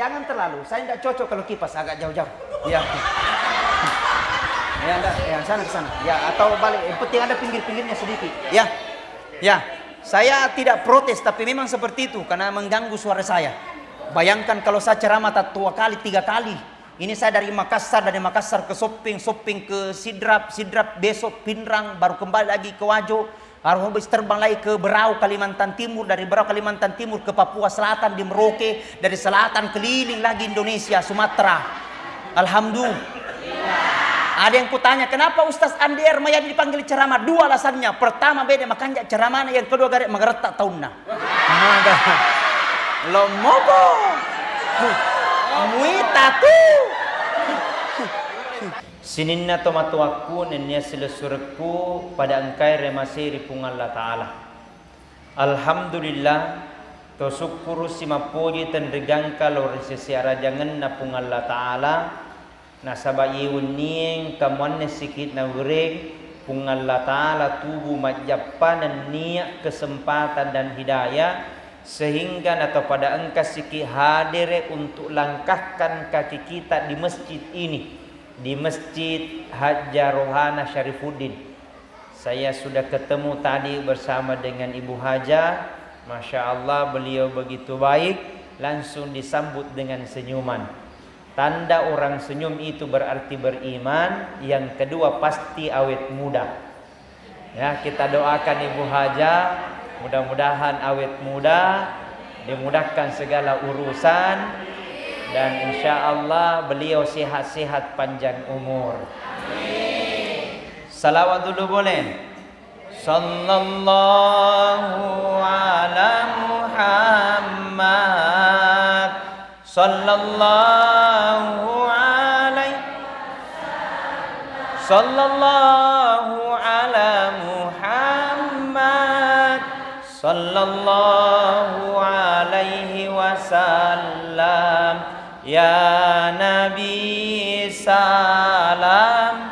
jangan terlalu. Saya tidak cocok kalau kipas, agak jauh-jauh. Ya. Ya, enggak, ya sana ke sana. Ya, atau balik. Yang penting ada pinggir-pinggirnya sedikit. Ya. Ya. Saya tidak protes, tapi memang seperti itu karena mengganggu suara saya. Bayangkan kalau saya ceramah 2 kali, 3 kali. Ini saya dari Makassar ke Sopeng ke Sidrap besok Pinrang, baru kembali lagi ke Wajo. Harus terbang lagi ke Berau, Kalimantan Timur, dari Berau, Kalimantan Timur ke Papua Selatan, di Merauke, dari selatan keliling lagi Indonesia, Sumatera. Alhamdulillah. Ada yang kutanya, kenapa Ustaz Andi Ermayadi dipanggil ceramah? 2 alasannya. Pertama beda makanya ceramahnya, yang kedua garek mengeretak tahunna. Lomogo. Muitatu. Sininna tomatuaku nenya selesurku pada engkai remasi ripung Allah Ta'ala. Alhamdulillah to syukuru simapoji tenregangka lorisi siarajangan napung Allah Ta'ala. Nasabayi uning kamuannya sikit na ureng pung Allah Ta'ala tubuh majapan niat kesempatan dan hidayah sehingga atau pada engkau sikit hadir untuk langkahkan kaki kita di masjid ini, di Masjid Hajar Rohana Syarifuddin. Saya sudah ketemu tadi bersama dengan Ibu Haja. Masya Allah beliau begitu baik, langsung disambut dengan senyuman. Tanda orang senyum itu berarti beriman. Yang kedua pasti awet muda. Ya, kita doakan Ibu Haja, mudah-mudahan awet muda, dimudahkan segala urusan, dan insya Allah beliau sehat-sehat panjang umur. Amin. Salawat dulu boleh. Sallallahu ala Muhammad. Sallallahu alaihi. Sallallahu ala Muhammad. Sallallahu alaihi wasallam. Ya Nabi salam,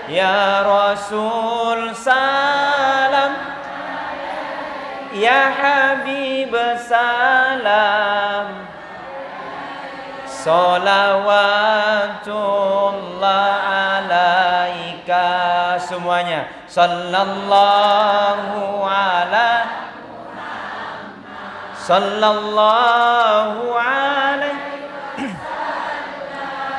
ya Rasul salam, ya Habib salam. Salawatullah alaika. Semuanya. Sallallahu ala Muhammad. Sallallahu alaihi.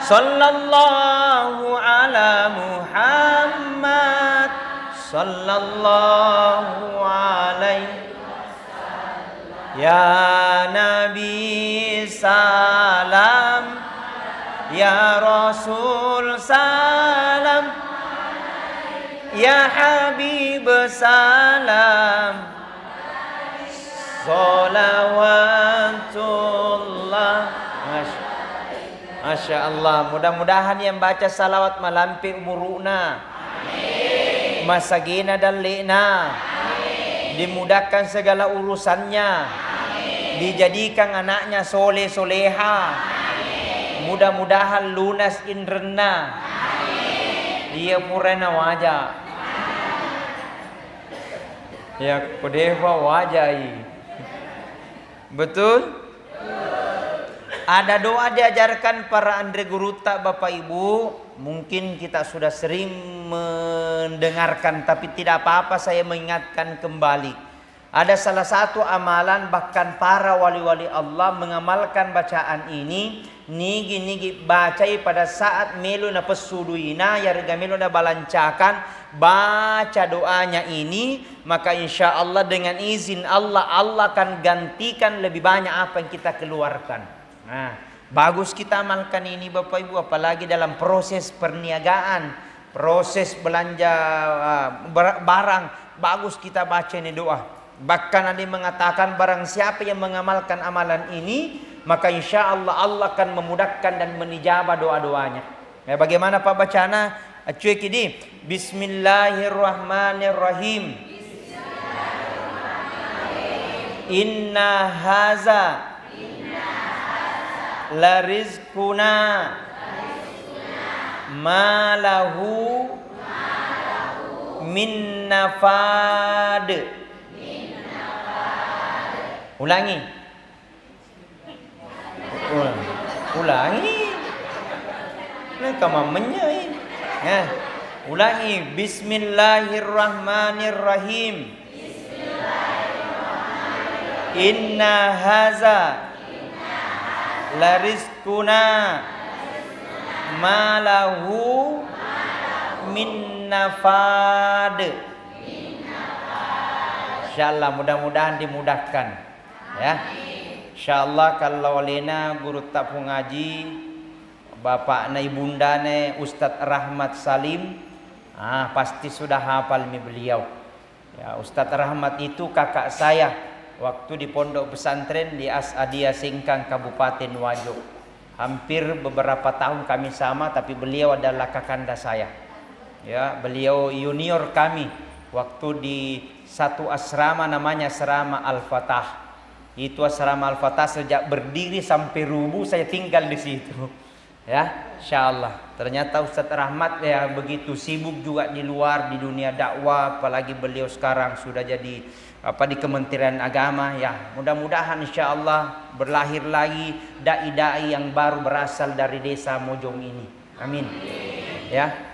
Sallallahu ala Muhammad. Sallallahu alaihi. Ya Nabi salam, ya Rasul salam, ya Habib salam. Salawatullah. Masya Allah. Mudah-mudahan yang baca salawat malampi umuruna, masagina dan li'na, dimudahkan segala urusannya, dijadikan anaknya soleh soleha, mudah-mudahan lunas indrena, dia purana wajah, ya kodeva wajai. Betul? Ada doa diajarkan para Andre Guruta, Bapak Ibu. Mungkin kita sudah sering mendengarkan, tapi tidak apa-apa saya mengingatkan kembali. Ada salah satu amalan bahkan para wali-wali Allah mengamalkan bacaan ini. Nigi bacai pada saat melu na pesuduina yarga melu na balancakan, baca doanya ini, maka insya Allah dengan izin Allah, Allah akan gantikan lebih banyak apa yang kita keluarkan. Nah, bagus kita amalkan ini Bapak Ibu, apalagi dalam proses perniagaan, proses belanja barang, bagus kita baca ini doa. Bahkan ada yang mengatakan barang siapa yang mengamalkan amalan ini, maka insya Allah Allah akan memudahkan dan menijabah doa-doanya. Ya, bagaimana Pak bacana? Cuek ini. Bismillahirrahmanirrahim. Inna haza la rizquna ma lahu min nafad. Ulangi. Ulangi. Nah, kamamennya ini. Nah, ulangi. Bismillahirrahmanirrahim. Inna haza larizquna malahu min nafad. Insyaallah mudah-mudahan dimudahkan ya. Insyaallah kalau lena guru tak ngaji bapak na ibunda ne Ustadz Rahmat Salim pasti sudah hafal mi beliau ya. Ustadz Rahmat itu kakak saya waktu di pondok pesantren di Asadia Singkang Kabupaten Wajo. Hampir beberapa tahun kami sama, tapi beliau adalah kakanda saya. Ya, beliau junior kami waktu di satu asrama namanya asrama Al-Fatah. Itu asrama Al-Fatah sejak berdiri sampai rubuh saya tinggal di situ. Ya, insyaallah. Ternyata Ustadz Rahmat ya begitu sibuk juga di luar di dunia dakwah, apalagi beliau sekarang sudah jadi di Kementerian Agama ya. Mudah-mudahan insyaallah berlahir lagi dai-dai yang baru berasal dari desa Mojong ini. Amin. Ya.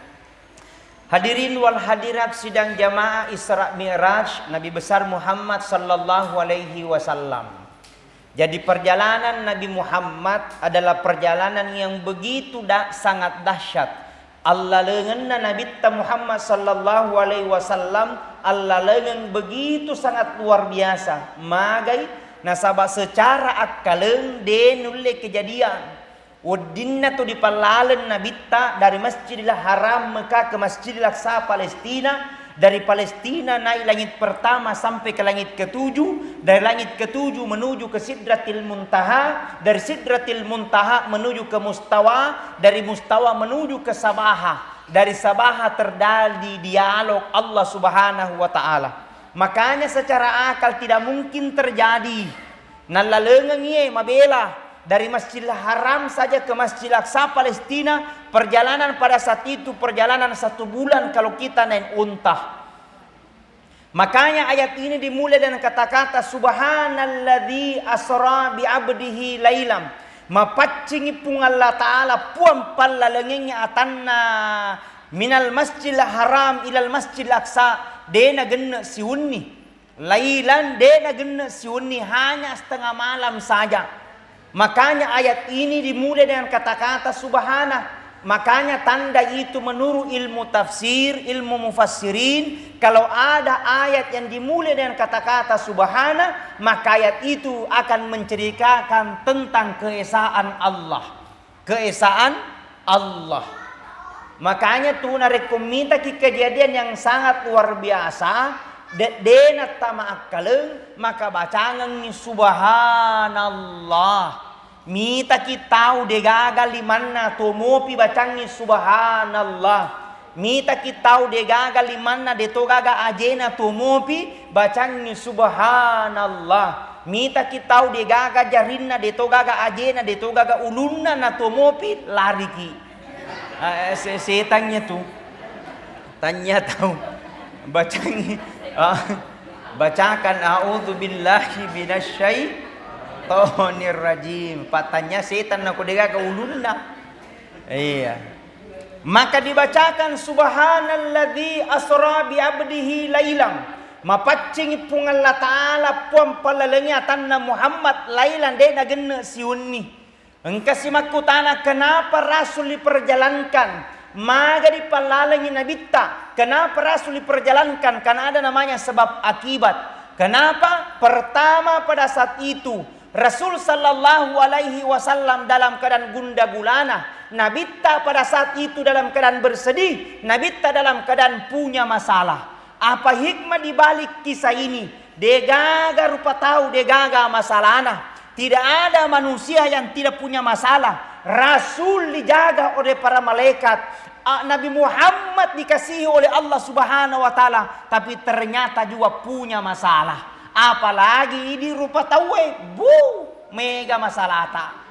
Hadirin wal hadirat sidang jamaah Isra Mi'raj Nabi besar Muhammad sallallahu alaihi wasallam. Jadi perjalanan Nabi Muhammad adalah perjalanan yang begitu sangat dahsyat. Allah lenganna Nabi Muhammad sallallahu alaihi wasallam Allah lengan begitu sangat luar biasa. Magai nasabah secara akaleng denulle kejadian. Udinna tu dipalalan Nabi dari Masjidil Haram Mekah ke Masjidil Aqsa Palestina. Dari Palestina naik langit pertama sampai ke langit ketujuh. Dari langit ketujuh menuju ke Sidratil Muntaha. Dari Sidratil Muntaha menuju ke Mustawa. Dari Mustawa menuju ke Sabaha. Dari Sabaha terjadi dialog Allah Subhanahu wa Ta'ala. Makanya secara akal tidak mungkin terjadi. Nalalengang ye mabela. Dari Masjidil Haram saja ke Masjidil Aqsa Palestina, perjalanan pada saat itu perjalanan 1 bulan kalau kita naik unta. Makanya ayat ini dimulai dengan kata-kata Subhanalladzi asra bi 'abdihi lailam. Mapaccingi pung Allah Ta'ala puan pallalengenya atanna minal Masjidil Haram ilal Masjidil Aqsa dena genna siunni. Lailan dena genna siunni hanya setengah malam saja. Makanya ayat ini dimulai dengan kata-kata subhana. Makanya tanda itu menurut ilmu tafsir, ilmu mufassirin, kalau ada ayat yang dimulai dengan kata-kata subhana, maka ayat itu akan menceritakan tentang keesaan Allah. Keesaan Allah. Makanya tuh narekomita kejadian yang sangat luar biasa. Denat tama akaleng maka bacangan ni subhanallah. Mita kita tahu de gagal di mana to mopi bacangi subhanallah. Mita kita tahu de gagal di mana de to gaga ajena to mopi bacangi subhanallah. Mita kita tahu de gaga jarinna de to gaga ajena de to gaga ulunna na to mopi lari ki. Setannya tuh tanya tahu bacangi bacakan a'udzubillahi minasyaitonir rajim. Patanya setan aku dega ke ulunna. Iya. Maka dibacakan subhanalladzi asra bi 'abdihi lailam. Mapaccing pung Allah Ta'ala puan palalengnya tanna Muhammad lailan dena genna siunni. Engka simakku tanah kenapa Rasul diperjalankan? Maga dipalalangi Nabitta. Kenapa Rasul diperjalankan? Karena ada namanya sebab akibat. Kenapa? Pertama pada saat itu Rasul sallallahu alaihi wasallam dalam keadaan gundah gulana. Nabitta pada saat itu dalam keadaan bersedih. Nabitta dalam keadaan punya masalah. Apa hikmah dibalik kisah ini? Degaga rupa tahu degaga masalahna. Tidak ada manusia yang tidak punya masalah. Rasul dijaga oleh para malaikat. Nabi Muhammad dikasihi oleh Allah Subhanahu wa Ta'ala, tapi ternyata juga punya masalah. Apalagi ini rupa tawe, mega masalah tak.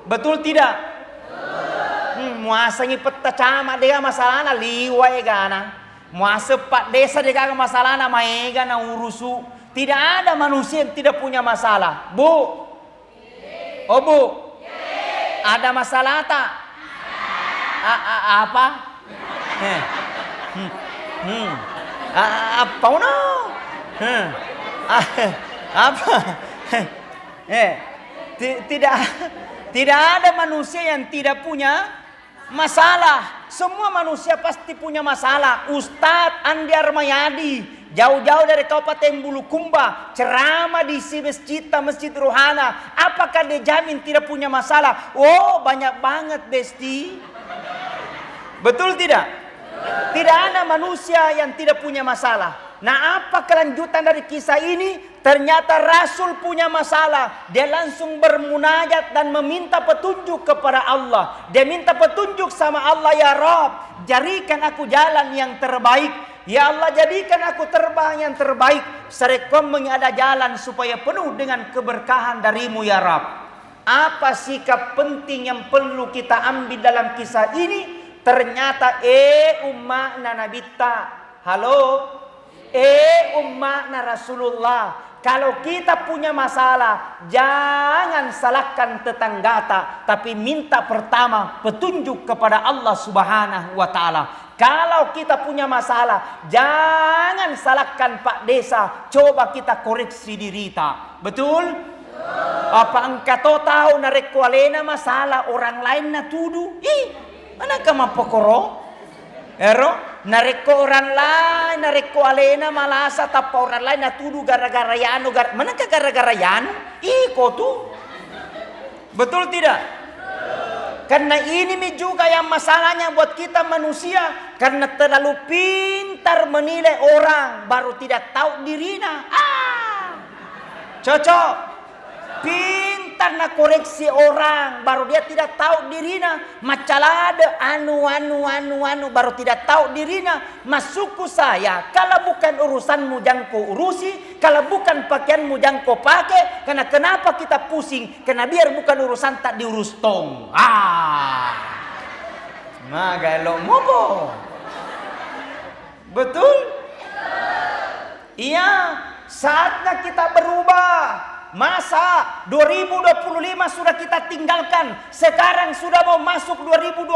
Betul tidak? Muasa ngipet cama dia masalah liwai gana. Muasa pak desa dia masalah na mega na urusu. Tidak ada manusia yang tidak punya masalah. Bu. Oh bu. ada masalah tak? Apa? Apa no? Apa? Tidak ada manusia yang tidak punya masalah. Semua manusia pasti punya masalah. Ustadz Andi Armayadi jauh-jauh dari Kabupaten Bulukumba ceramah di masjid Rohana. Apakah dia jamin tidak punya masalah? Oh, banyak banget, Besti. Betul tidak? Tidak ada manusia yang tidak punya masalah. Nah, apa kelanjutan dari kisah ini? Ternyata Rasul punya masalah. Dia langsung bermunajat dan meminta petunjuk kepada Allah. Dia minta petunjuk sama Allah, ya Rabb, jadikan aku jalan yang terbaik. Ya Allah, jadikan aku terbang yang terbaik. Serekomeng ada jalan supaya penuh dengan keberkahan darimu, ya Rabb. Apa sikap penting yang perlu kita ambil dalam kisah ini? Ternyata ummahna nabita. Halo? Ummahna Rasulullah. Kalau kita punya masalah, jangan salahkan tetangga, tapi minta pertama petunjuk kepada Allah Subhanahu wa Ta'ala. Kalau kita punya masalah, jangan salahkan Pak Desa, coba kita koreksi diri kita. Betul? Apa engkau tahu narekwalena masalah orang lain na tuduh? Mana kamu pokoro? Nareko orang lain, nareko alena malasa tapa orang lain natuduh gara-gara yanu, mana ke gara-gara yanu? Kau tuh. Betul tidak? Karena ini juga yang masalahnya buat kita manusia, karena terlalu pintar menilai orang baru tidak tahu dirinya. Cocok. Pintar nak koreksi orang baru dia tidak tahu dirinya. Macalada anu baru tidak tahu dirinya. Masukku saya, kalau bukan urusanmu jangan kau urusi, kalau bukan pakaianmu jangan kau pakai. Karena kenapa kita pusing? Karena biar bukan urusan tak diurus tong. Magalo mobo. Betul? Iya, saatnya kita berubah. Masa 2025 sudah kita tinggalkan, sekarang sudah mau masuk 2020.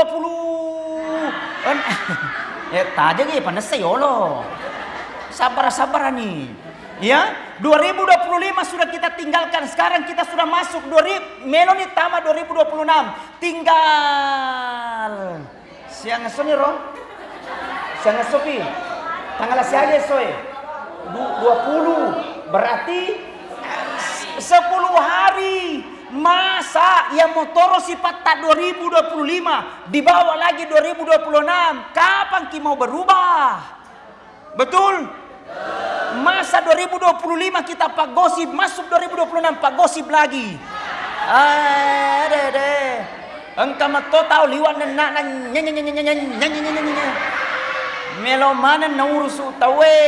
Tadi nih panas sayolo. Sabar nih. Ya, 2025 sudah kita tinggalkan, sekarang kita sudah masuk meloni tama 2026. Tinggal siang soni ro. Siang sopi. Tanggal siaga soe. 20 berarti 10 hari. Masa yang motor sifat tak 2025 dibawa lagi 2026. Kapan kita mau berubah? Betul? Masa 2025 kita pak gosip, masuk 2026 pak gosip lagi. Engkau mato tahu liwan nak melomana naurus utawe.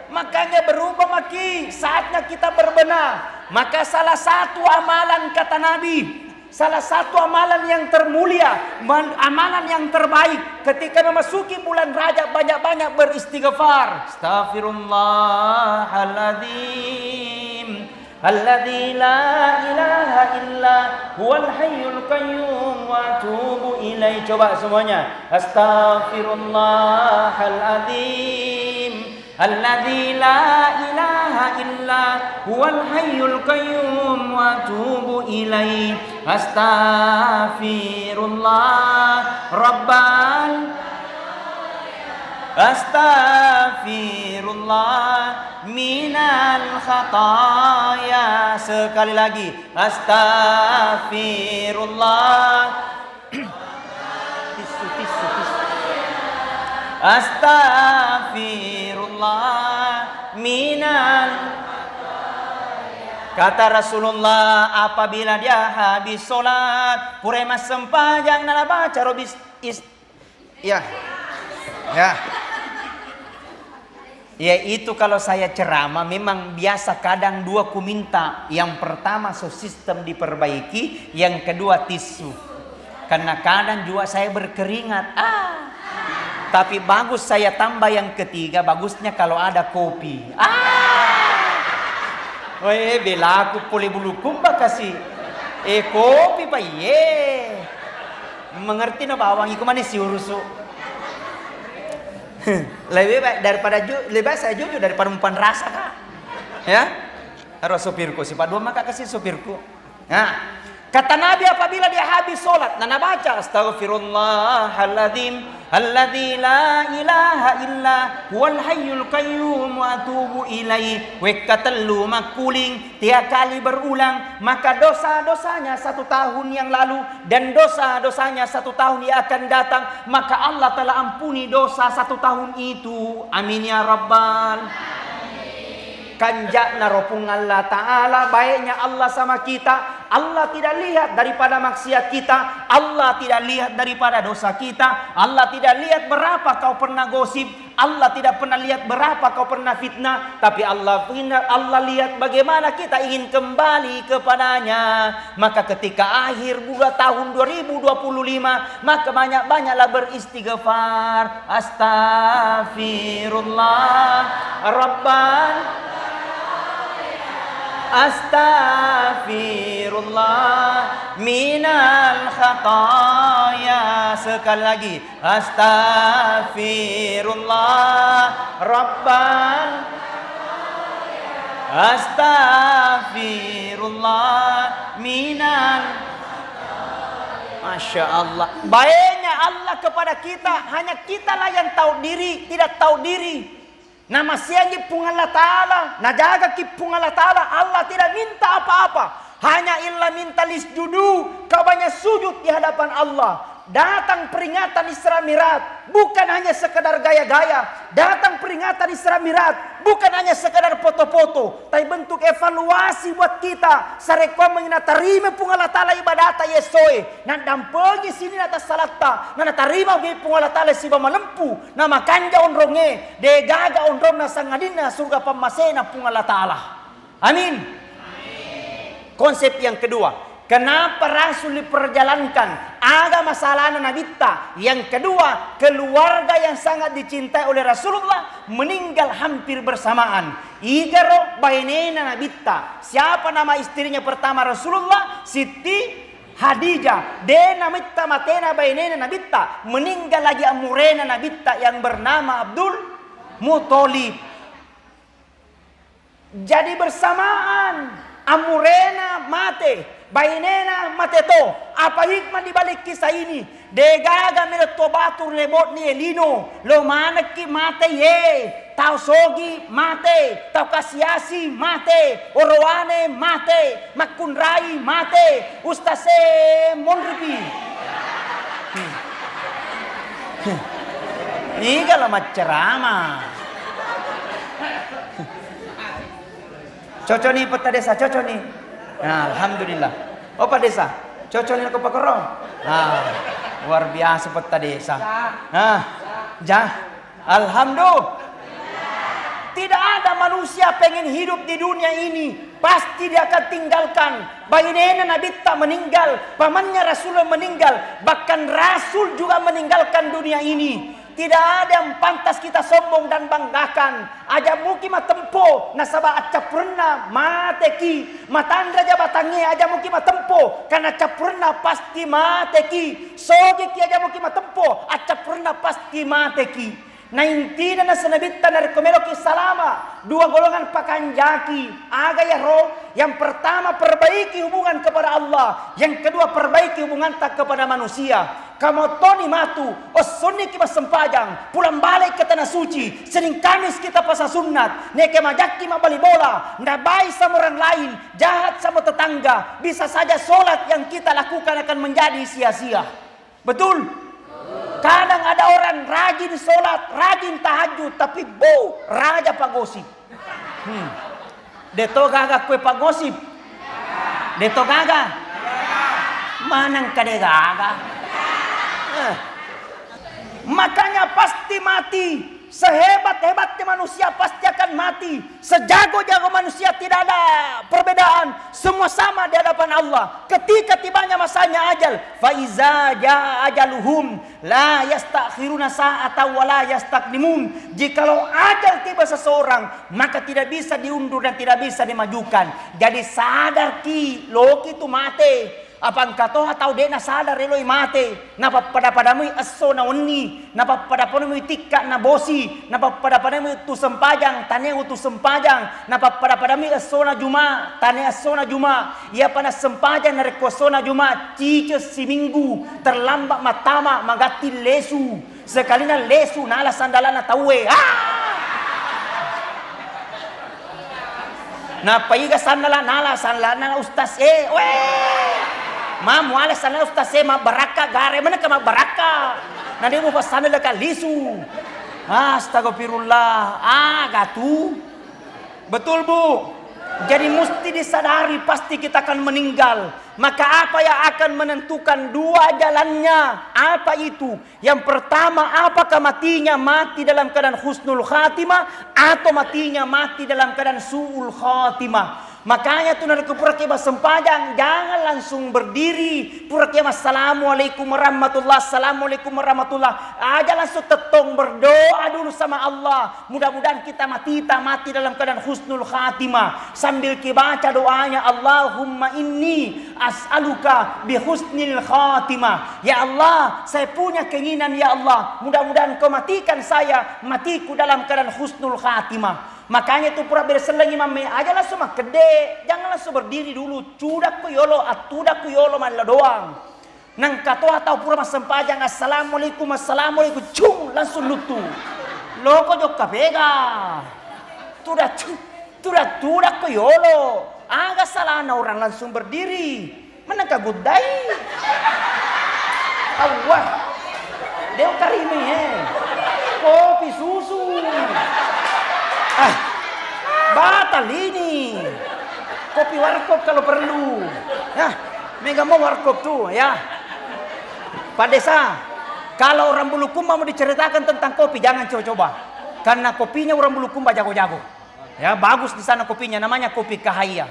Makanya berubah maki, saatnya kita berbenah. Maka salah satu amalan kata Nabi, salah satu amalan yang termulia, amalan yang terbaik ketika memasuki bulan Rajab, banyak-banyak beristighfar. Astaghfirullahaladzim alladzi la ilaha illa huwal hayyul qayyum wa atubu ilaih. Coba semuanya. Astaghfirullahaladzim alladzi la ilaha illa huwal hayyul qayyum wa atubu ilaih. Astaghfirullah rabbal astaghfirullah minal khataya. Sekali lagi. Astaghfirullah. Tisu. Astaghfirullah minal. Kata Rasulullah, apabila dia habis sholat, puremas sempajang nala baca robis ya. Ya itu kalau saya ceramah memang biasa kadang dua ku minta. Yang pertama sistem diperbaiki, yang kedua tisu. Karena kadang juga saya berkeringat. Tapi bagus saya tambah yang ketiga, bagusnya kalau ada kopi. Bela aku poli bulu kumba kasih. kopi pa ye. Mengerti na bawang iku manis si urusu. Lebih baik daripada lebih baik saya jujur daripada umpan rasa kak. Ya, harus sopirku si Pak Dua maka kasih sopirku. Nah, kata Nabi apabila dia habis sholat, Nana baca Astaghfirullahaladzim alladzi la ilaha illa huwal hayyul qayyum wa atubu ilaih. Wekatelu makuling tiap kali berulang, maka dosa-dosanya 1 tahun yang lalu dan dosa-dosanya 1 tahun yang akan datang, maka Allah telah ampuni dosa 1 tahun itu. Amin ya rabbal. Kanjak naropung Allah Ta'ala, baiknya Allah sama kita. Allah tidak lihat daripada maksiat kita, Allah tidak lihat daripada dosa kita, Allah tidak lihat berapa kau pernah gosip, Allah tidak pernah lihat berapa kau pernah fitnah, tapi Allah lihat bagaimana kita ingin kembali kepadanya. Maka ketika akhir bulan tahun 2025, maka banyak-banyaklah beristighfar. Astaghfirullah Rabban, Astaghfirullah minal khataya. Sekali lagi, Astaghfirullah Rabban, Astaghfirullah minal. Masya Allah, baiknya Allah kepada kita. Hanya kitalah yang tahu diri, tidak tahu diri. Nama siang pun Allah Ta'ala, najaga kipung Allah Ta'ala. Allah tidak minta apa-apa, hanya illa minta lisjudu. Kau banyak sujud di hadapan Allah. Datang peringatan Isra Mi'raj bukan hanya sekedar gaya-gaya. Datang peringatan Isra Mi'raj bukan hanya sekedar foto-foto, tapi bentuk evaluasi buat kita. Sarekwa mengenai terima pun Allah Ta'ala ibadat yesoe. Nah dampengi sini atas salata. Nah terima pun Allah Ta'ala siba malempu. Nama kanja onronge. Degaga onrona sangadina surga pemasena pun Allah Ta'ala. Amin. Konsep yang kedua, kenapa Rasul diperjalankan? Ada masalah nabita. Yang kedua, keluarga yang sangat dicintai oleh Rasulullah meninggal hampir bersamaan. Igaro bainena nabita. Siapa nama istrinya pertama Rasulullah? Siti Hadijah. Dena mitta matena bainena nabita. Meninggal lagi amurena nabita yang bernama Abdul Muthalib. Jadi bersamaan. Amurena mate, bainena mateto. Apa hikmah di balik kisah ini? Degaga meretobatu lebot ni elino, lo manaki mate ye, tau sogi mate, tau kasiasi mate, oroane mate, makunrai mate, ustase monripi. Ini kalau macerama. Cocok nih peta desa, cocok nih. Nah, alhamdulillah. Oh Pak Desa, cocok nih ke Pakoro. Nah, luar biasa peta desa. Nah, alhamdulillah. Tidak ada manusia pengen hidup di dunia ini, pasti dia akan tinggalkan. Bainena Nabi tak meninggal, pamannya Rasulullah meninggal, bahkan Rasul juga meninggalkan dunia ini. Tidak ada yang pantas kita sombong dan banggakan. Aja muki matempo, nasabah acapurna mateki. Matandra jabatangi aja muki matempo, karena acapurna pasti mateki. Sogeki aja muki matempo, acapurna pasti mateki. Nah intinya na senabita dari komeloki salama. 2 golongan pakanjaki. Aga ya roh. Yang pertama perbaiki hubungan kepada Allah. Yang kedua perbaiki hubungan tak kepada manusia. Kamu toni matu. Osoni kita sempajang. Pulang balik ke tanah suci. Senin Kamis kita pasang sunat. Neke majaki mabali bola. Nggak baik sama orang lain. Jahat sama tetangga. Bisa saja sholat yang kita lakukan akan menjadi sia-sia. Betul? Kadang ada orang rajin sholat, rajin tahajud, tapi raja pagosip. Deto gaga kue pagosip. Deto gaga. Manang kade gaga. Makanya pasti mati. Sehebat-hebatnya manusia pasti akan mati. Sejago-jago manusia tidak ada perbedaan. Semua sama di hadapan Allah. Ketika tibanya masanya ajal, faiza jaa ajaluhum la yastakhiruna sa'atan wa la yastaqdimun. Jikalau ajal tiba seseorang, maka tidak bisa diundur dan tidak bisa dimajukan. Jadi sadar ki loki itu mati. Apa engkau tahu dena sadar eloi mate napa pada padamu aso na onni napa pada padamu tikka na bosi napa pada padamu tu sempajang tane tu sempajang napa pada padamu aso na juma tane aso na juma ia pana sempajang na rekoso na juma cice siminggu terlambat matama magati lesu sekalina lesu nala sandalana tawe na paiga sandala nala sandalana ustaz Mamu ala sana ustaz ma baraka gare mana ka baraka. Nanti mo pasana la kalisu. Astagfirullah. Gatu. Betul Bu. Jadi mesti disadari pasti kita akan meninggal. Maka apa yang akan menentukan dua jalannya? Apa itu? Yang pertama, apakah matinya mati dalam keadaan husnul khatimah atau matinya mati dalam keadaan su'ul khatimah? Makanya tuh nanti pura kema sempajang jangan langsung berdiri pura kema assalamualaikum warahmatullah assalamualaikum warahmatullah aja langsung tetong berdoa dulu sama Allah. Mudah-mudahan kita mati dalam keadaan husnul khatimah sambil baca doanya Allahumma inni as'aluka bihusnil khatimah. Ya Allah, saya punya keinginan ya Allah, mudah-mudahan kau matikan saya matiku dalam keadaan husnul khatimah. Makanya itu pura berselang imam aja langsung mah gede, jangan langsung berdiri dulu. Cudak ku yolo, atudak ku yolo malah doang. Nang kato atau pura mas sempajang assalamualaikum assalamualaikum, cung langsung lutu. Loko jok kapega. Tudak ku yolo. Agak salah na orang langsung berdiri. Mana kagudai? Allah. Deo karimi kopi susu. Batal ini. Kopi warkop kalau perlu. Ya, mega mau warkop tuh ya. Pak Desa, kalau orang Bulukumba mau diceritakan tentang kopi jangan coba-coba. Karena kopinya orang Bulukumba jago-jago. Ya, bagus di sana kopinya namanya kopi Kahaya.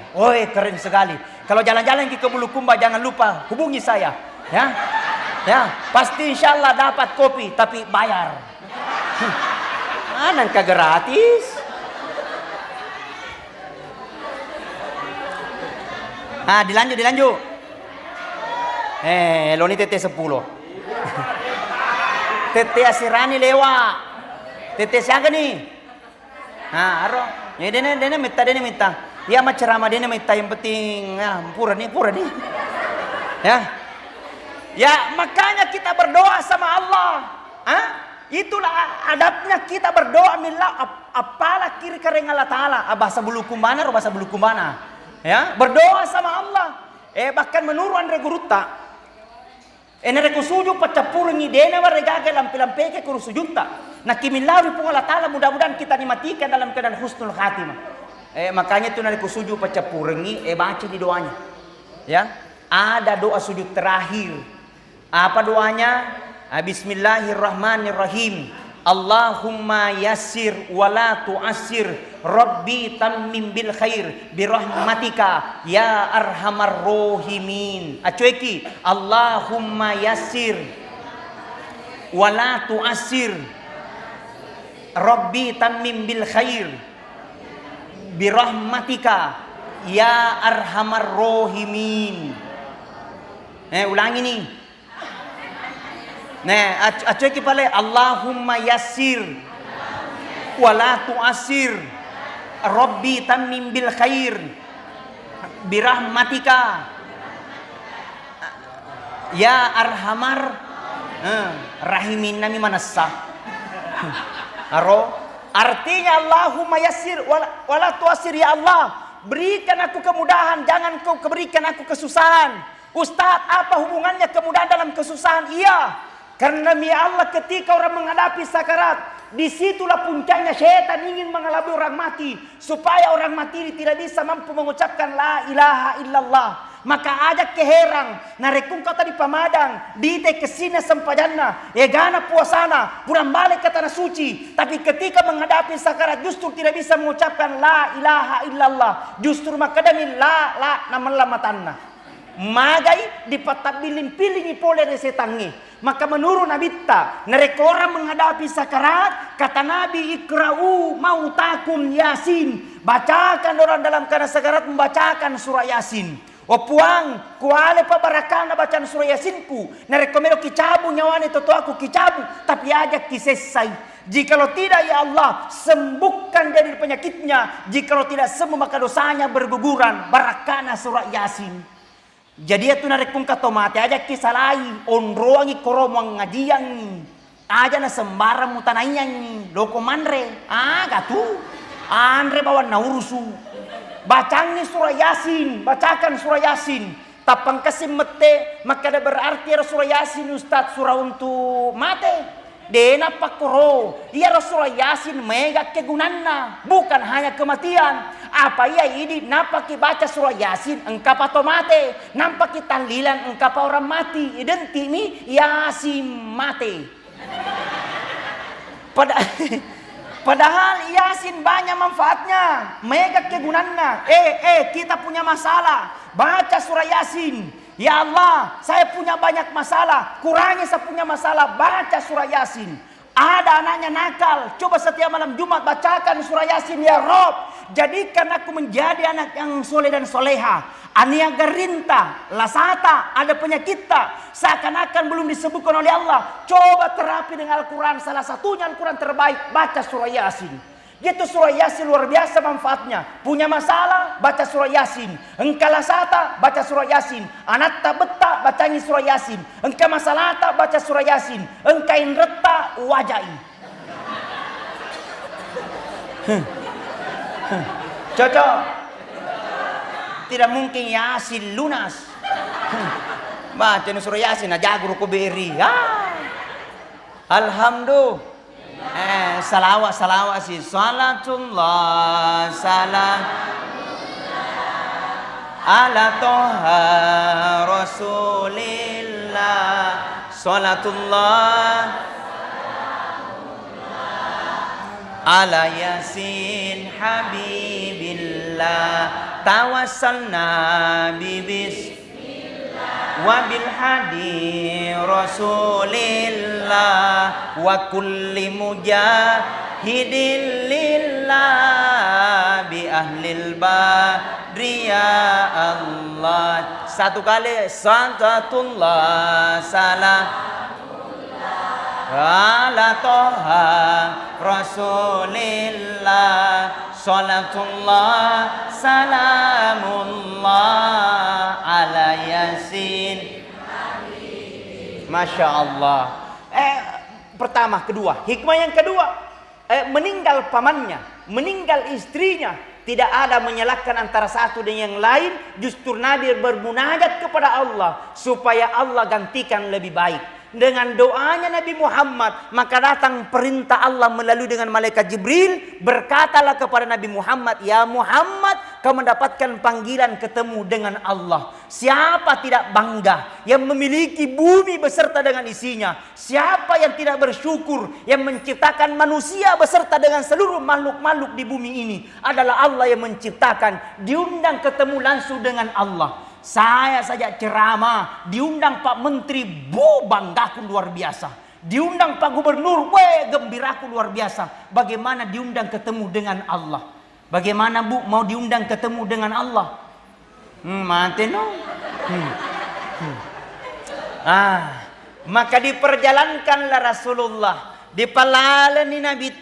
Keren sekali. Kalau jalan-jalan ke Bulukumba jangan lupa hubungi saya, ya. Ya, pasti insyaallah dapat kopi tapi bayar. Nangka gratis. Dilanjut. Lo ni tete 10. Tete asirani lewa. Tete siapa nih? Aro. Ya dene minta. Ya ceramah dene minta yang penting pura nih. Ya, makanya kita berdoa sama Allah. Itulah adabnya kita berdoa minta apalah kiri kering Allah Ta'ala. Bahasa Bulukumbana atau bahasa Bulukumbana. Ya, berdoa sama Allah. Bahkan menurut Andre Guruta. Nere kusuju pacapuringi dena warega lampi-lampeke kuru sujudta. Nah kimilawi pun Allah Ta'ala mudah-mudahan kita dimatikan dalam keadaan husnul khatimah. Makanya itu nere kusuju pacapuringi baca di doanya. Ya, ada doa sujud terakhir. Apa doanya? Bismillahirrahmanirrahim. Allahumma yassir wa la tu'assir Rabbi tammim bil khair birahmatika ya arhamar rahimin. Acueki Allahumma yassir wa la tu'assir Rabbi tammim bil khair birahmatika ya arhamar rahimin. Ulangi nih. Acueki pale Allahumma yassir wa la tu'assir Rabbi tammim bil khair birahmatika ya arhamar rahimin nami manassa. Artinya Allahumma yassir wa la tu'assir, ya Allah berikan aku kemudahan, jangan kau berikan aku kesusahan. Ustaz, apa hubungannya kemudahan dalam kesusahan? Iya, karena ya Allah ketika orang menghadapi sakarat, disitulah puncaknya syaitan ingin mengelabui orang mati supaya orang mati tidak bisa mampu mengucapkan la ilaha illallah. maka ajak ke herang narekung kata di pamadang di te kesina sempajanna gana puasana pulang balik ke tanah suci, tapi ketika menghadapi sakarat justru tidak bisa mengucapkan la ilaha illallah, justru makadami la namallamatanna magai dipatabilin pilingi pole resetangi. Maka menurut Nabi narek orang menghadapi sakarat, kata Nabi ikra'u mautakum yasin, bacakan orang dalam keadaan sakarat membacakan surah yasin. Opuang kuale pabarakana bacaan surah yasinku narek komero kicabu nyawane toto aku kicabu, tapi ajak kisesai. Jikalau tidak ya Allah sembuhkan dari penyakitnya, jikalau tidak sembuh maka dosanya berguguran, barakana surah yasin. Jadi itu narik pun katomate aja kisalai onroangi koromong ngajian aja na sembarang mutanainya ni loko manre gatu andre bawa naurusu bacangi surah yasin, bacakan surah yasin tapang kasim mete maka ada berarti ada surah yasin ustaz surah untuk mate dena pakoro iya surah yasin mega kegunanna bukan hanya kematian. Apa ya ini nampak baca surah yasin engkau pato mate, nampak tahlilan engkau pa orang mati, identik mi yasin mate. Padahal yasin banyak manfaatnya, mega kegunaannya. Kita punya masalah, baca surah yasin. Ya Allah, saya punya banyak masalah, kurangi saya punya masalah, baca surah yasin. Ada anaknya nakal, coba setiap malam Jumat bacakan surah yasin ya Rob. Jadikan aku menjadi anak yang soleh dan soleha. Ania gerinta, lasata, ada penyakitnya, seakan-akan belum disebutkan oleh Allah. Coba terapi dengan Al-Quran, salah satunya Al-Quran terbaik, baca surah yasin. Gitu surah yasin luar biasa manfaatnya. Punya masalah, baca surah yasin. Engkau lasata, baca surah yasin. Anak tak betah, bacangi surah yasin. Engkau masalah tak, baca surah yasin. Engkau inreta, wajai. Cocok? Tidak mungkin yasin lunas. Baca surah yasin, aja guru kuberi. Alhamdulillah. Salawat sih. Salatullah salam ala toha rasulillah. Salatullah ala yasin habibillah. Tawassalna bibis wabil hadi rasulillah wa kulli mujahidin lillah bi ahlil badri ya Allah. Satu kali salatullah salam ala toha rasulillah. Salatullah salamullah ala yasin. Masya Allah. Pertama, kedua, hikmah yang kedua, meninggal pamannya, meninggal istrinya, tidak ada menyalahkan antara satu dengan yang lain. Justru Nabi bermunajat kepada Allah supaya Allah gantikan lebih baik. Dengan doanya Nabi Muhammad, maka datang perintah Allah melalui dengan malaikat Jibril. Berkatalah kepada Nabi Muhammad, ya Muhammad, kau mendapatkan panggilan ketemu dengan Allah. Siapa tidak bangga yang memiliki bumi beserta dengan isinya? Siapa yang tidak bersyukur yang menciptakan manusia beserta dengan seluruh makhluk-makhluk di bumi ini? Adalah Allah yang menciptakan. Diundang ketemu langsung dengan Allah. Saya saja ceramah, diundang Pak Menteri, banggaku luar biasa. Diundang Pak Gubernur, gembiraku luar biasa. Bagaimana diundang ketemu dengan Allah? Bagaimana Bu mau diundang ketemu dengan Allah? Mati no. Maka diperjalankanlah Rasulullah di palalani Nabi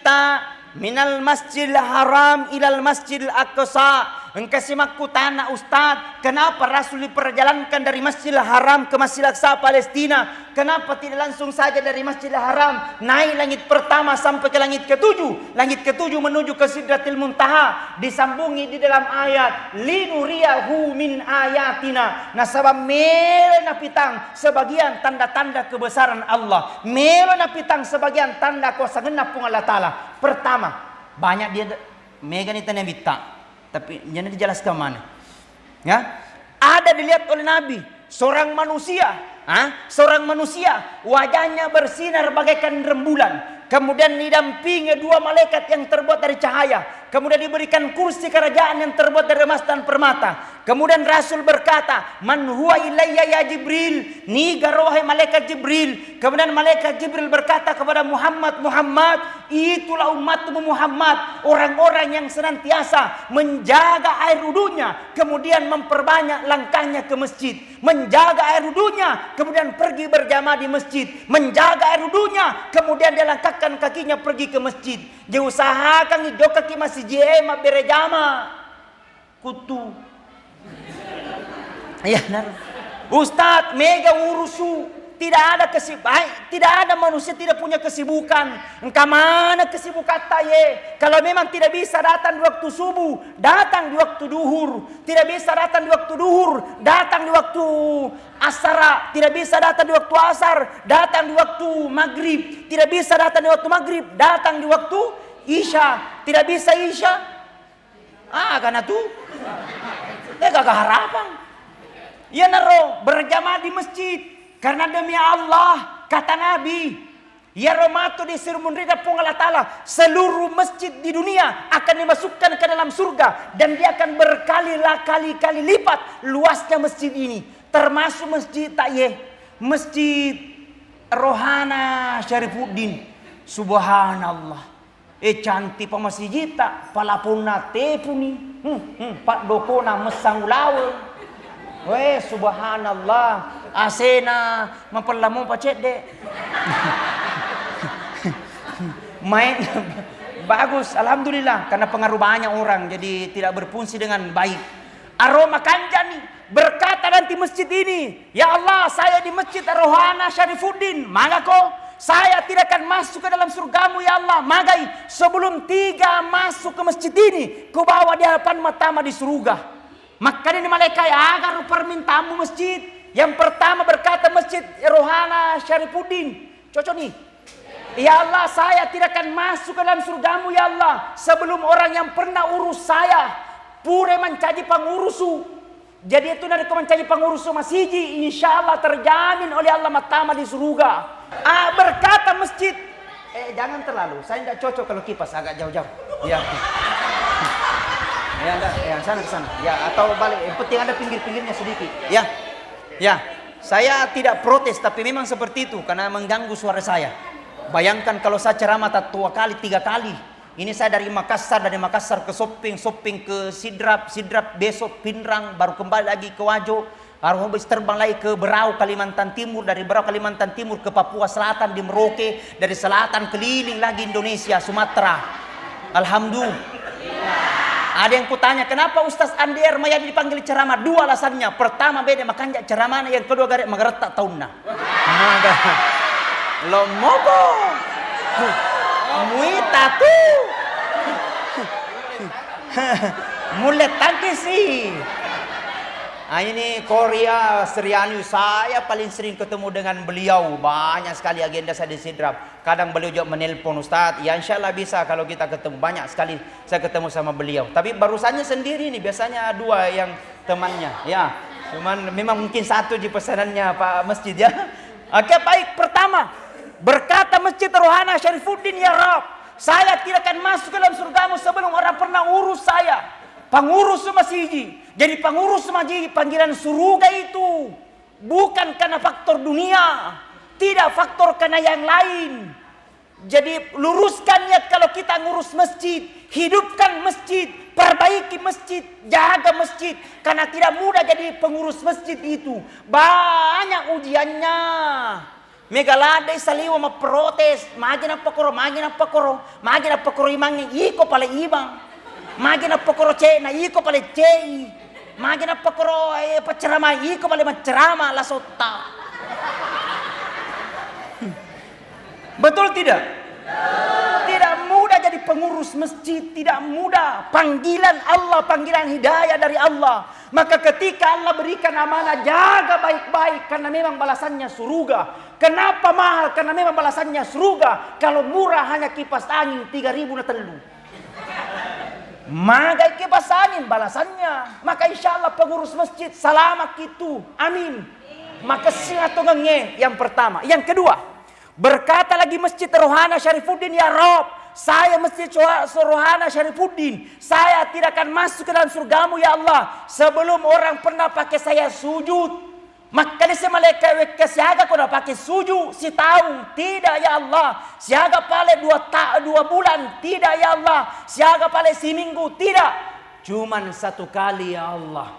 minal masjidil haram ilal masjidil aqsa. Engkau simak tanah Ustaz, kenapa Rasul diperjalankan dari Masjidil Haram ke Masjidil Aqsa Palestina? Kenapa tidak langsung saja dari Masjidil Haram naik langit pertama sampai ke langit ketujuh? Langit ketujuh menuju ke Sidratil Muntaha, disambungi di dalam ayat linuriyahu min ayatina. Nasabah melena pitang sebagian tanda-tanda kebesaran Allah, melena pitang sebagian tanda kuasa genap pun Allah Ta'ala. Pertama, banyak dia megan itu nebita. Tapi jangan dijelaskan mana. Ya, ada dilihat oleh Nabi. Seorang manusia, wajahnya bersinar bagaikan rembulan. Kemudian didampingi 2 malaikat yang terbuat dari cahaya. Kemudian diberikan kursi kerajaan yang terbuat dari emas dan permata. Kemudian Rasul berkata, "Man huwa ilayya ya Jibril?" Ni wahai malaikat Jibril. Kemudian malaikat Jibril berkata kepada Muhammad, "Muhammad, itulah umatmu Muhammad, orang-orang yang senantiasa menjaga air wudunya, kemudian memperbanyak langkahnya ke masjid, menjaga air wudunya, kemudian pergi berjamaah di masjid, menjaga air wudunya, kemudian dia langkahkan kakinya pergi ke masjid. Diusahakan hidok kaki masih jema berjamaah kutu." Ya, Ustadz, mega urusu. Tidak ada manusia tidak punya kesibukan. Engkau mana kesibukan taye? Kalau memang tidak bisa datang di waktu subuh, datang di waktu duhur. Tidak bisa datang di waktu duhur, datang di waktu asar. Tidak bisa datang di waktu asar, datang di waktu maghrib. Tidak bisa datang di waktu maghrib, datang di waktu isya. Tidak bisa isya, karena tuh gak harapan. Ya berjamaah di masjid. Karena demi Allah, kata Nabi, ya Romato di Sirmunrida pun Allah Ta'ala, seluruh masjid di dunia akan dimasukkan ke dalam surga. Dan dia akan berkali-kali lipat luasnya masjid ini. Termasuk masjid Masjid Rohana Syarifuddin. Subhanallah. Cantik pa masjid tak, palapuna tepuni. Pak dokona mesang ulawe. Subhanallah. Asena memperlamu pacet dek. Main bagus, alhamdulillah, karena pengaruh banyak orang jadi tidak berfungsi dengan baik. Aroma Kanjani berkata nanti masjid ini, "Ya Allah, saya di Masjid Rohana Syarifuddin, maka saya tidak akan masuk ke dalam surgamu ya Allah. Magai sebelum 3 masuk ke masjid ini, ku bawa di hadapan matamu di surga." Maka ini malaikat agar permintaanmu masjid. Yang pertama berkata Masjid Rohana Syarifuddin. Cocok nih. Ya Allah, saya tidak akan masuk ke dalam surgamu ya Allah sebelum orang yang pernah urus saya pure mencaji pengurusu. Jadi itu dari mencaji pengurusu masjid, insya Allah terjamin oleh Allah matama di surga. Berkata masjid, jangan terlalu, saya tidak cocok kalau kipas, agak jauh-jauh. Ya. Ya, sana ke sana. Ya, atau balik. Yang penting ada pinggir-pinggirnya sedikit. Ya, saya tidak protes, tapi memang seperti itu karena mengganggu suara saya. Bayangkan kalau saya ceramah 2 kali, 3 kali. Ini saya dari Makassar ke Sopeng ke Sidrap, besok Pinrang, baru kembali lagi ke Wajo. Baru habis terbang lagi ke Berau, Kalimantan Timur, dari Berau, Kalimantan Timur ke Papua Selatan di Merauke, dari selatan keliling lagi Indonesia, Sumatera. Alhamdulillah. Ada yang kutanya, kenapa Ustaz Andi Ermayadi dipanggil ceramah? 2 alasannya. Pertama beda makanya ceramahnya, yang kedua garek mageretak tahunna. Lo mobo. Muita tu. Mulai tangkisi. Ini Korea Seriani, saya paling sering ketemu dengan beliau. Banyak sekali agenda saya di Sidrap. Kadang beliau juga menelpon, Ustaz, ya insya Allah bisa kalau kita ketemu. Banyak sekali saya ketemu sama beliau. Tapi barusannya sendiri nih, biasanya 2 yang temannya. Ya, cuman memang mungkin 1 di pesanannya Pak Masjid ya. Oke, baik. Pertama, berkata Masjid Rohana Syarifuddin, ya Rabb, saya tidak akan masuk ke dalam surgamu sebelum orang pernah urus saya. Pengurus masjid. Jadi pengurus masjid, panggilan surga itu bukan karena faktor dunia, tidak faktor karena yang lain. Jadi luruskan niat kalau kita ngurus masjid, hidupkan masjid, perbaiki masjid, jaga masjid. Karena tidak mudah jadi pengurus masjid itu. Banyak ujiannya. Megalade saliwa memprotes, magina pakoro imangi iko pala ibang. Magina pakoro cena iko pala cei. Magina pakoro pacerama iko pala mencerama la sota. Betul tidak? Tidak mudah jadi pengurus masjid, tidak mudah. Panggilan Allah, panggilan hidayah dari Allah. Maka ketika Allah berikan amanah, jaga baik-baik karena memang balasannya surga. Kenapa mahal? Karena memang balasannya surga. Kalau murah hanya kipas angin 3.000 na telu. Magai kebasanin balasannya. Maka insya Allah pengurus masjid selamat gitu. Amin. Maka silaturahmi yang pertama. Yang kedua, berkata lagi Masjid Rohana Syarifuddin, ya Rob, saya Masjid Rohana Syarifuddin, saya tidak akan masuk ke dalam surgamu ya Allah sebelum orang pernah pakai saya sujud. Maka ni malaikat siaga kau nak pakai sujud si tahun tidak ya Allah, siaga pale 2 bulan tidak ya Allah, siaga pale seminggu tidak, cuman 1 kali ya Allah.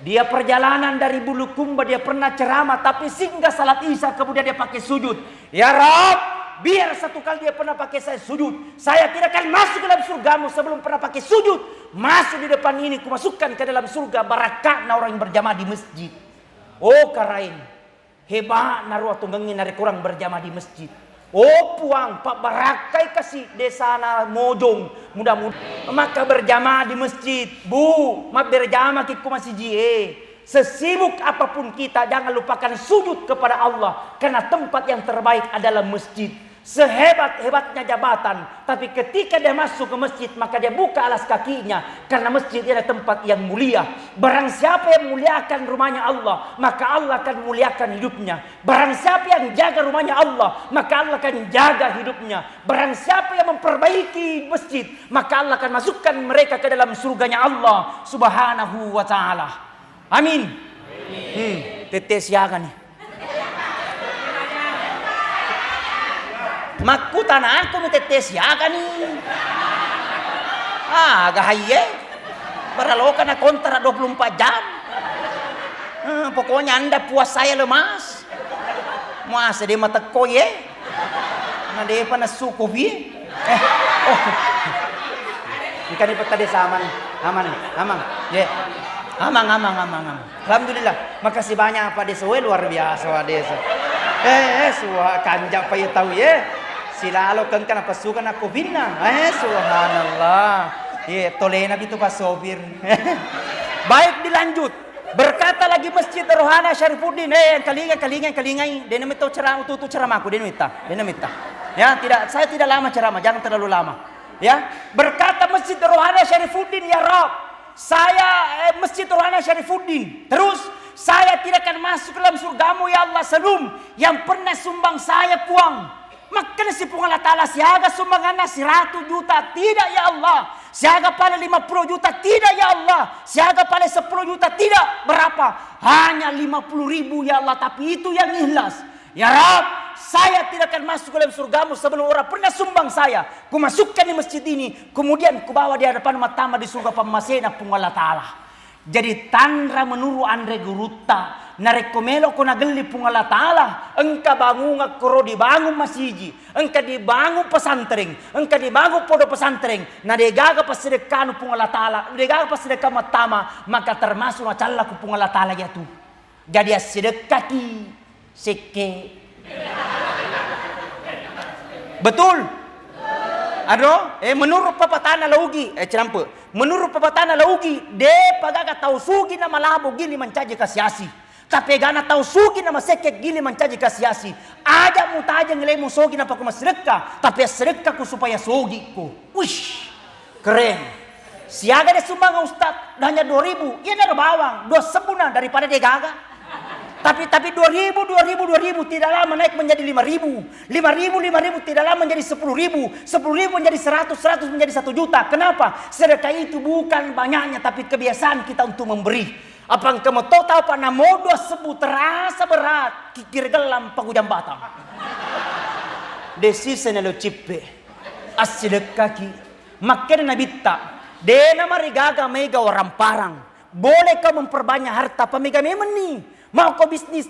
Dia perjalanan dari Bulukumba dia pernah ceramah tapi singgah salat Isya kemudian dia pakai sujud. Ya Rabb, biar 1 kali dia pernah pakai saya sujud, saya tidak akan masuk ke dalam surgamu sebelum pernah pakai sujud. Masuk di depan ini kumasukkan ke dalam surga barakah orang yang berjamaah di masjid. Oh karain, hebat naruh tunggangin dari kurang berjamaah di masjid. Oh puang, Pak Barakai kasih desa na Mojong, mudah-mudahan maka berjamaah di masjid. Bu, mak berjamaah kita masih jie. Sesibuk apapun kita, jangan lupakan sujud kepada Allah, karena tempat yang terbaik adalah masjid. Sehebat-hebatnya jabatan, tapi ketika dia masuk ke masjid maka dia buka alas kakinya, karena masjid adalah tempat yang mulia. Barang siapa yang muliakan rumahnya Allah, maka Allah akan muliakan hidupnya. Barang siapa yang jaga rumahnya Allah, maka Allah akan jaga hidupnya. Barang siapa yang memperbaiki masjid, maka Allah akan masukkan mereka ke dalam surganya Allah Subhanahu wa ta'ala. Amin. Tetes siaga nih. Makutan aku mitetes ya kan nih. Gahaye. Beralokan na kontra 24 jam. Pokoknya Anda puas saya lemas. Masa dia mata koye. Na dia pa nasuko bi. Ikan ipat tadi sama aman. Ye. Amang. Alhamdulillah. Makasih banyak Pak Desa. Luar biasa Pak Desa. Suha kanjak pa tahu ye. Silalo kan kana pasukan ako bina. Subhanallah. Tolena gitu Pak Sopir. Baik dilanjut. Berkata lagi Masjid Rohana Syarifuddin, kalingay. Denamito ceramah tutu ceramahku denamita. Ya, saya tidak lama ceramah, jangan terlalu lama. Ya, berkata Masjid Rohana Syarifuddin, ya Rob, saya Masjid Rohana Syarifuddin. Terus saya tidak akan masuk ke dalam surgamu ya Allah sebelum yang pernah sumbang saya puang. Maka si Punga Allah Ta'ala siaga sumbangan 100 juta tidak ya Allah. Siaga pada 50 juta tidak ya Allah. Siaga pada 10 juta tidak. Berapa? Hanya 50.000 ya Allah. Tapi itu yang ikhlas. Ya Rab, saya tidak akan masuk ke dalam surgamu sebelum orang pernah sumbang saya. Kumasukkan di masjid ini. Kemudian kubawa di hadapan matama di surga pamasena Punga Allah Ta'ala. Jadi tandra menuru Andre Guruta. Narekomelo ko nagelli Punga Allah Ta'ala. Engka bangun kuro dibangun masjid. Engka dibangun pesantren. Engka dibangun podo pesantren. Na degaga pasedekanu Punga Allah Ta'ala. Degaga pasedekah matama. Maka termasuk macalla ku Punga Allah Ta'ala yaitu. Jadi sedekaki seke. Betul? Ano? Menurut papatana laugi. Cerampe. Menurut papatana laugi. De pagaga tau sugi na malabo gili mancaji kasiasi. Tapi gana tahu sugi nama seket gili mancaji kasiasi. Ada mutaja ngilai mu sogi na paku sedekah. Tapi sedekah ku supaya sogi ku. Wish, keren. Siaga dia sumbang Ustaz hanya 2.000. Ia ada bawang 2 sebulan daripada dia gagal. Tapi 2.000 tidak lama naik menjadi 5.000. 5.000 tidak lama menjadi 10.000. 10.000 menjadi 100 menjadi 1 juta. Kenapa? Sedekah itu bukan banyaknya tapi kebiasaan kita untuk memberi. Apang kamu tahu apa namodo sebut terasa berat kikir gelam pagujam batang. Desisa na lo cipe asidek kaki makin nabita dena marigaga mega orang parang. Boleh kau memperbanyak harta pamiga memang nih. Mau kau bisnis,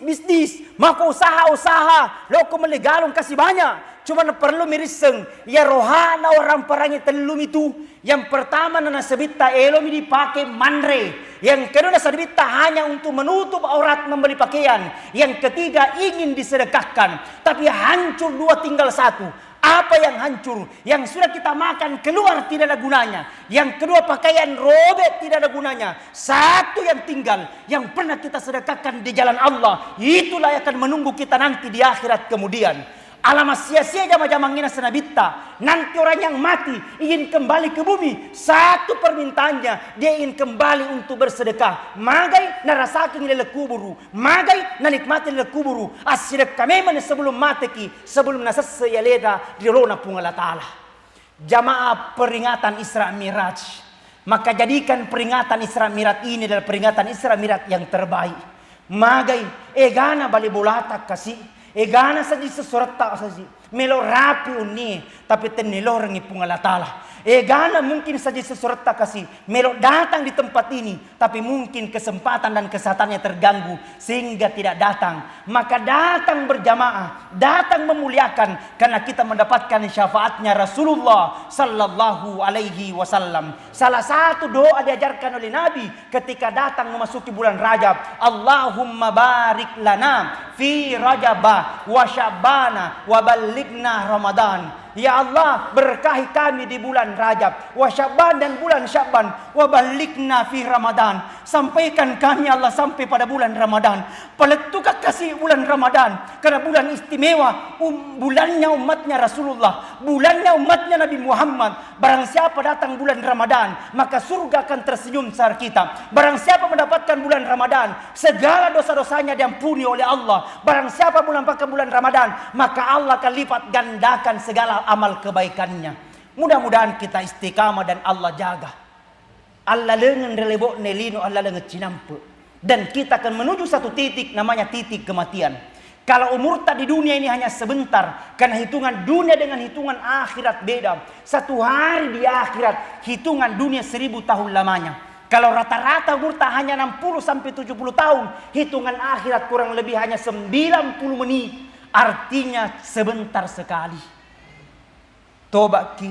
mau kau usaha, lo kau melegalong kasih banyak. Cuma perlu miriseng, ya rohana orang parangnya telum itu. Yang pertama nana sebita elomi dipakai mandre. Yang kedua nana sebita hanya untuk menutup aurat membeli pakaian. Yang ketiga ingin disedekahkan. Tapi hancur 2 tinggal 1. Apa yang hancur? Yang sudah kita makan keluar tidak ada gunanya. Yang kedua pakaian robek tidak ada gunanya. 1 yang tinggal yang pernah kita sedekahkan di jalan Allah. Itulah yang akan menunggu kita nanti di akhirat kemudian. Alamat sia-sia jama-jama ngina senabitta. Nanti orang yang mati ingin kembali ke bumi, satu permintaannya, dia ingin kembali untuk bersedekah. Magai narasakan nilai kuburu, magai nanikmati nilai kuburu. Asyik kami mana sebelum mati ki, sebelum nasas ya leda di rona pungala ta'ala. Jamaah peringatan Isra Miraj, maka jadikan peringatan Isra Miraj ini adalah peringatan Isra Miraj yang terbaik. Magai egana bali bolatak kasih, egana saja sesurat tak saja melo rapi uni, tapi tenelo rengi pungala ta'ala. Egana mungkin saja sesurat tak kasih melo datang di tempat ini, tapi mungkin kesempatan dan kesehatannya terganggu sehingga tidak datang. Maka datang berjamaah, datang memuliakan, karena kita mendapatkan syafaatnya Rasulullah sallallahu alaihi wasallam. Salah satu doa diajarkan oleh Nabi ketika datang memasuki bulan Rajab, Allahumma barik lana fi Rajabah wa Sya'bana wa ballighna Ramadan. Ya Allah, berkahi kami di bulan Rajab, wa Sya'ban dan bulan Sya'ban, wa balikna fi Ramadan. Sampaikan kami Allah sampai pada bulan Ramadan. Peletukah kasih bulan Ramadan, karena bulan istimewa, bulannya umatnya Rasulullah, bulannya umatnya Nabi Muhammad. Barang siapa datang bulan Ramadan, maka surga akan tersenyum saat kita. Barang siapa mendapatkan bulan Ramadan, segala dosa-dosanya diampuni oleh Allah. Barang siapa pakai bulan Ramadan, maka Allah akan lipat gandakan segala amal kebaikannya. Mudah-mudahan kita istiqamah dan Allah jaga. Allah lengan relebok nelino, Allah lengan cinampu. Dan kita akan menuju satu titik namanya titik kematian. Kalau umur tak di dunia ini hanya sebentar, karena hitungan dunia dengan hitungan akhirat beda. Satu hari di akhirat, hitungan dunia 1000 tahun lamanya. Kalau rata-rata umur tak hanya 60 sampai 70 tahun, hitungan akhirat kurang lebih hanya 90 menit. Artinya sebentar sekali. Tobat ki,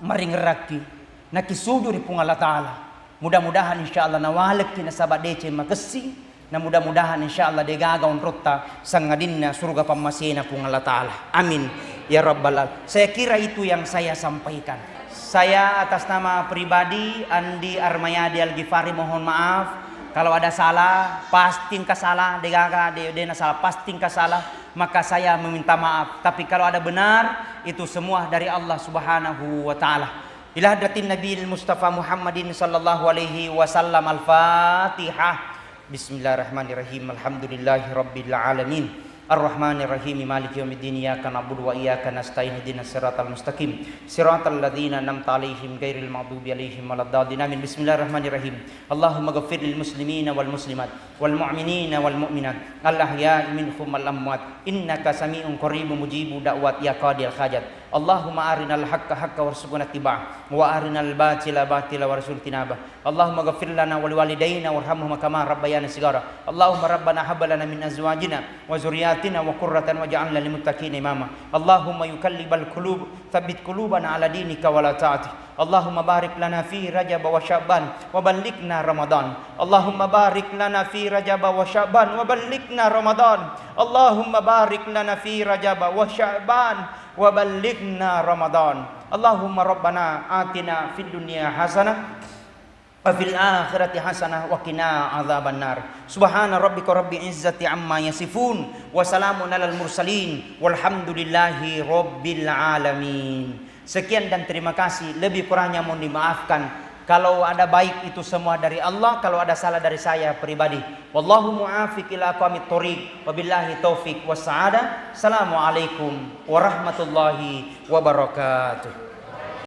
maringerak ki, naki sujud di pungala ta'ala. Mudah-mudahan insyaAllah nawalek ki nasabat dece makesi, na mudah-mudahan insyaAllah degagaun rotta sangadinna surga pamasina pungala ta'ala. Amin ya rabbal alamin. Saya kira itu yang saya sampaikan. Saya atas nama pribadi Andi Armayadi Al-Ghifari mohon maaf. Kalau ada salah, pastiin kasalah, degaga dena salah, pastiin kasalah, maka saya meminta maaf. Tapi kalau ada benar, itu semua dari Allah Subhanahu wa taala. Ila hadratin Nabi Mustafa Muhammadin sallallahu alaihi wasallam. Al-Fatihah. Bismillahirrahmanirrahim. Alhamdulillahirabbil alamin. Ar-Rahmanir-Rahim. Maliki yaumiddin. Iyyaka na'budu wa iyyaka nasta'in. Ihdinas siratal mustaqim. Siratal ladzina an'amta 'alaihim ghairil maghdubi 'alaihim waladdallin. Amin. Bismillahirrahmanirrahim. Allahumma ighfir lil muslimina wal muslimat wal mu'minina wal mu'minat al ahya'i minhum wal amwat innaka sami'un qaribun mujibu da'wat ya qadil hajat. Allahumma arinal haqqa haqqa warzuqna ittiba'ah wa arinal batila batila warzuqna tinabah. Allahumma ighfir lana wa liwalidayna warhamhum kama rabbayana shighara. Allahumma rabbana hab lana min azwajina wa zurriyyatina wa qurratan waj'alna lil muttaqina imama. Allahumma yuqallibal qulub tsabbit qulubana ala dinika wa la ta'ati. Allahumma barik lana fi Rajab wa Sya'ban wa ballighna Ramadan. Allahumma barik lana fi Rajab wa Sya'ban wa ballighna Ramadan. Allahumma barik lana fi Rajab wa Sya'ban wa ballighna Ramadan. Allahumma rabbana atina fid dunya hasanah wa fil akhirati hasanah wa qina adzabannar. Subhana rabbika rabbil izzati amma yasifun wa salamun alal mursalin walhamdulillahi rabbil alamin. Sekian dan terima kasih. Lebih kurangnya mohon dimaafkan. Kalau ada baik itu semua dari Allah, kalau ada salah dari saya pribadi. Wallahu mu'afiq ila aqwamit thoriq. Wabillahi taufik was sa'adah. Assalamualaikum warahmatullahi wabarakatuh.